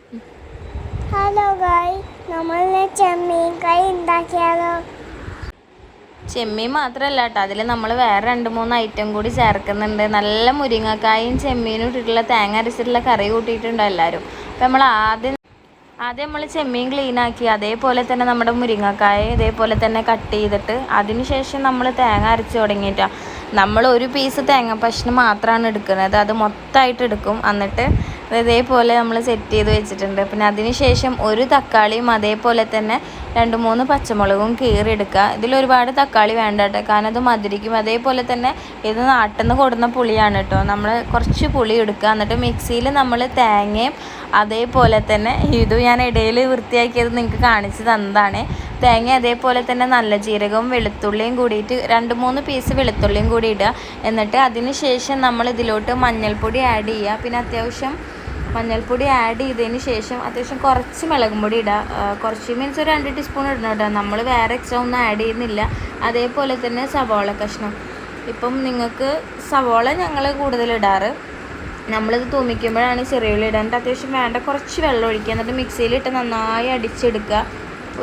Hello guys, നമ്മൾ ചെമ്മീൻ കറി ഉണ്ടാക്കിയാലോ? ചെമ്മീൻ മാത്രമല്ല കേട്ടോ, അതിൽ നമ്മൾ വേറെ 2-3 ഐറ്റം കൂടി ചേർക്കുന്നുണ്ട്. നല്ല മുരിങ്ങക്കായും ചെമ്മീനും ഇട്ടിട്ടുള്ള തേങ്ങ അരച്ചിട്ടുള്ള കറി കൂട്ടിയിട്ടുണ്ടോ എല്ലാവരും. അപ്പം നമ്മൾ ആദ്യം നമ്മൾ ചെമ്മീൻ ക്ലീനാക്കി, അതേപോലെ തന്നെ നമ്മുടെ മുരിങ്ങക്കായ ഇതേപോലെ തന്നെ കട്ട് ചെയ്തിട്ട് അതിന് ശേഷം നമ്മൾ തേങ്ങ അരച്ച് തുടങ്ങിയിട്ടാണ്. നമ്മൾ ഒരു പീസ് തേങ്ങ കഷ്ണം മാത്രമാണ് എടുക്കുന്നത്, അത് മൊത്തമായിട്ട് എടുക്കും. എന്നിട്ട് ഇതേപോലെ നമ്മൾ സെറ്റ് ചെയ്ത് വെച്ചിട്ടുണ്ട്. പിന്നെ അതിന് ശേഷം ഒരു തക്കാളിയും അതേപോലെ തന്നെ 2-3 പച്ചമുളകും കീറിയെടുക്കുക. ഇതിലൊരുപാട് തക്കാളി വേണ്ട കേട്ടോ, കാരണം അത് മധുരിക്കും. അതേപോലെ തന്നെ ഇത് നാട്ടിൽ നിന്ന് കൊടുന്ന പുളിയാണ് കേട്ടോ. നമ്മൾ കുറച്ച് പുളി എടുക്കുക, എന്നിട്ട് മിക്സിയിൽ നമ്മൾ തേങ്ങയും അതേപോലെ തന്നെ ഇതും ഞാൻ ഇടയിൽ വൃത്തിയാക്കിയത് നിങ്ങൾക്ക് കാണിച്ച് തന്നതാണ്. തേങ്ങ അതേപോലെ തന്നെ നല്ല ജീരകവും വെളുത്തുള്ളിയും കൂടിയിട്ട് 2-3 പീസ് വെളുത്തുള്ളിയും കൂടി ഇടുക. എന്നിട്ട് അതിന് ശേഷം നമ്മൾ ഇതിലോട്ട് മഞ്ഞൾപ്പൊടി ആഡ് ചെയ്യുക. പിന്നെ അത്യാവശ്യം മഞ്ഞൾപ്പൊടി ആഡ് ചെയ്തതിന് ശേഷം അത്യാവശ്യം കുറച്ച് മുളകും പൊടി ഇടുക. കുറച്ച് മീൻസ് ഒരു 2 ടീസ്പൂൺ ഇടണം കേട്ടോ, നമ്മൾ വേറെ എക്സ്ട്രാ ഒന്നും ആഡ് ചെയ്യുന്നില്ല. അതേപോലെ തന്നെ സവോള കഷ്ണം. ഇപ്പം നിങ്ങൾക്ക് സവോള ഞങ്ങൾ കൂടുതൽ ഇടാറ്. നമ്മളിത് തൂമിക്കുമ്പോഴാണ് ചെറിയ ഉള്ളി ഇടാൻ. അത്യാവശ്യം വേണ്ട കുറച്ച് വെള്ളം ഒഴിക്കുക. എന്നിട്ട് മിക്സിയിലിട്ട് നന്നായി അടിച്ചെടുക്കുക.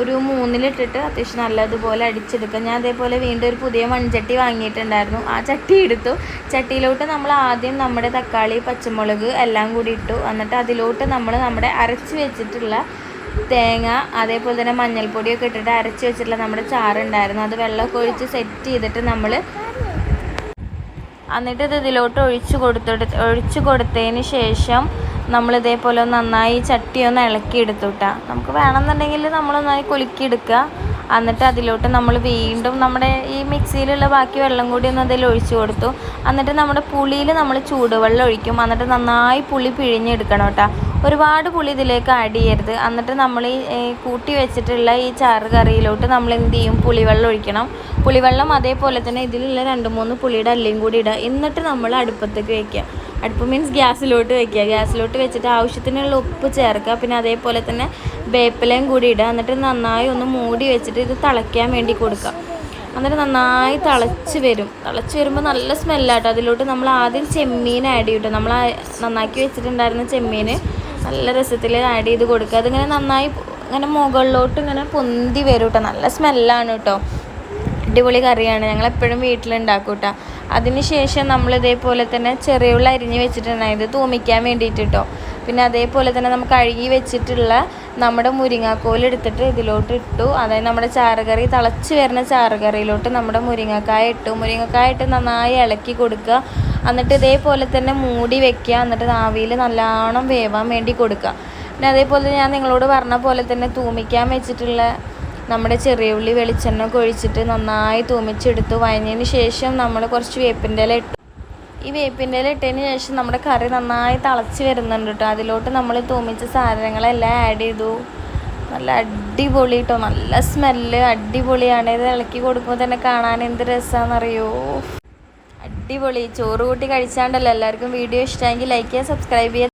ഒരു 3-ലിട്ടിട്ട് അത്യാവശ്യം നല്ലതുപോലെ അടിച്ചെടുക്കുക. ഞാൻ അതേപോലെ വീണ്ടും ഒരു പുതിയ മൺചട്ടി വാങ്ങിയിട്ടുണ്ടായിരുന്നു, ആ ചട്ടി എടുത്തു. ചട്ടിയിലോട്ട് നമ്മൾ ആദ്യം നമ്മുടെ തക്കാളി പച്ചമുളക് എല്ലാം കൂടി ഇട്ടു. എന്നിട്ട് അതിലോട്ട് നമ്മൾ നമ്മുടെ അരച്ച് വെച്ചിട്ടുള്ള തേങ്ങ അതേപോലെ തന്നെ മഞ്ഞൾപ്പൊടിയൊക്കെ ഇട്ടിട്ട് അരച്ച് വെച്ചിട്ടുള്ള നമ്മുടെ ചാറുണ്ടായിരുന്നു, അത് വെള്ളമൊക്കെ ഒഴിച്ച് സെറ്റ് ചെയ്തിട്ട് നമ്മൾ എന്നിട്ട് ഇത് ഇതിലോട്ട് ഒഴിച്ച് കൊടുത്തതിന് ശേഷം നമ്മളിതേപോലെ നന്നായി ചട്ടി ഒന്ന് ഇളക്കി എടുത്തുട്ടാ. നമുക്ക് വേണമെന്നുണ്ടെങ്കിൽ നമ്മളൊന്നായി കുലുക്കിയെടുക്കുക. എന്നിട്ട് അതിലോട്ട് നമ്മൾ വീണ്ടും നമ്മുടെ ഈ മിക്സിയിലുള്ള ബാക്കി വെള്ളം കൂടി ഒന്ന് അതിൽ ഒഴിച്ചു കൊടുത്തു. എന്നിട്ട് നമ്മുടെ പുളിയിൽ നമ്മൾ ചൂടുവെള്ളം ഒഴിക്കും. എന്നിട്ട് നന്നായി പുളി പിഴിഞ്ഞെടുക്കണം കേട്ടോ. ഒരുപാട് പുളി ഇതിലേക്ക് ആഡ് ചെയ്യരുത്. എന്നിട്ട് നമ്മൾ ഈ കൂട്ടി വെച്ചിട്ടുള്ള ഈ ചാറ് കറിയിലോട്ട് നമ്മൾ എന്ത് ചെയ്യും, പുളിവെള്ളം ഒഴിക്കണം. പുളിവെള്ളം അതേപോലെ തന്നെ ഇതിലുള്ള 2-3 പുളിയുടെ അല്ലിയും കൂടി ഇടുക. എന്നിട്ട് നമ്മൾ അടുപ്പത്തേക്ക് വയ്ക്കുക. അടുപ്പ് മീൻസ് ഗ്യാസിലോട്ട് വയ്ക്കുക. ഗ്യാസിലോട്ട് വെച്ചിട്ട് ആവശ്യത്തിനുള്ള ഉപ്പ് ചേർക്കുക. പിന്നെ അതേപോലെ തന്നെ വേപ്പിലയും കൂടി ഇടുക. എന്നിട്ട് നന്നായി ഒന്ന് മൂടി വെച്ചിട്ട് ഇത് തിളയ്ക്കാൻ വേണ്ടി കൊടുക്കുക. എന്നിട്ട് നന്നായി തിളച്ച് വരുമ്പോൾ നല്ല സ്മെല്ലാട്ടോ. അതിലോട്ട് നമ്മൾ ആദ്യം ചെമ്മീൻ ആഡ് ചെയ്യും കേട്ടോ. നമ്മൾ നന്നാക്കി വെച്ചിട്ടുണ്ടായിരുന്ന ചെമ്മീൻ നല്ല രസത്തിൽ ആഡ് ചെയ്ത് കൊടുക്കുക. അതിങ്ങനെ നന്നായി ഇങ്ങനെ മുകളിലോട്ട് ഇങ്ങനെ പൊന്തി വരും കേട്ടോ. നല്ല സ്മെല്ലാണ് കേട്ടോ. അടിപൊളി കറിയാണ്, ഞങ്ങളെപ്പോഴും വീട്ടിലുണ്ടാക്കും കേട്ടോ. അതിന് ശേഷം നമ്മൾ ഇതേപോലെ തന്നെ ചെറിയ ഉള്ളി അരിഞ്ഞ് വെച്ചിട്ടുണ്ടായത് തൂമിക്കാൻ വേണ്ടിയിട്ട് കേട്ടോ. പിന്നെ അതേപോലെ തന്നെ നമുക്ക് കഴുകി വെച്ചിട്ടുള്ള നമ്മുടെ മുരിങ്ങാക്കോൽ എടുത്തിട്ട് ഇതിലോട്ട് ഇട്ടു. അതായത് നമ്മുടെ ചാറുകറി തിളച്ച് വരുന്ന ചാറുകറിയിലോട്ട് നമ്മുടെ മുരിങ്ങക്കായ ഇട്ട് നന്നായി ഇളക്കി കൊടുക്കുക. എന്നിട്ട് ഇതേപോലെ തന്നെ മൂടി വെക്കുക. എന്നിട്ട് ആവിയിൽ നല്ലോണം വേവാൻ വേണ്ടി കൊടുക്കുക. പിന്നെ അതേപോലെ ഞാൻ നിങ്ങളോട് പറഞ്ഞ പോലെ തന്നെ തൂമിക്കാൻ വെച്ചിട്ടുള്ള നമ്മുടെ ചെറിയ ഉള്ളി വെളിച്ചെണ്ണ ഒക്കെ ഒഴിച്ചിട്ട് നന്നായി തൂമിച്ചെടുത്തു. വഴഞ്ഞതിന് ശേഷം നമ്മൾ കുറച്ച് വേപ്പിൻ്റെ ഇല ഇട്ടു. ഈ വേപ്പിൻ്റെ ഇല ഇട്ടതിന് ശേഷം നമ്മുടെ കറി നന്നായി തിളച്ച് വരുന്നുണ്ട് കേട്ടോ. അതിലോട്ട് നമ്മൾ തൂമിച്ച സാധനങ്ങളെല്ലാം ആഡ് ചെയ്തു. നല്ല അടിപൊളി കേട്ടോ, നല്ല സ്മെല്ല് അടിപൊളിയാണ്. ഇത് ഇളക്കി കൊടുക്കുമ്പോൾ തന്നെ കാണാൻ എന്ത് രസമാണെന്നറിയോ, അടിപൊളി. ചോറ് കൂട്ടി കഴിച്ചാണ്ടല്ലോ. എല്ലാവർക്കും വീഡിയോ ഇഷ്ടമെങ്കിൽ ലൈക്ക് ചെയ്യുക, സബ്സ്ക്രൈബ് ചെയ്യുക.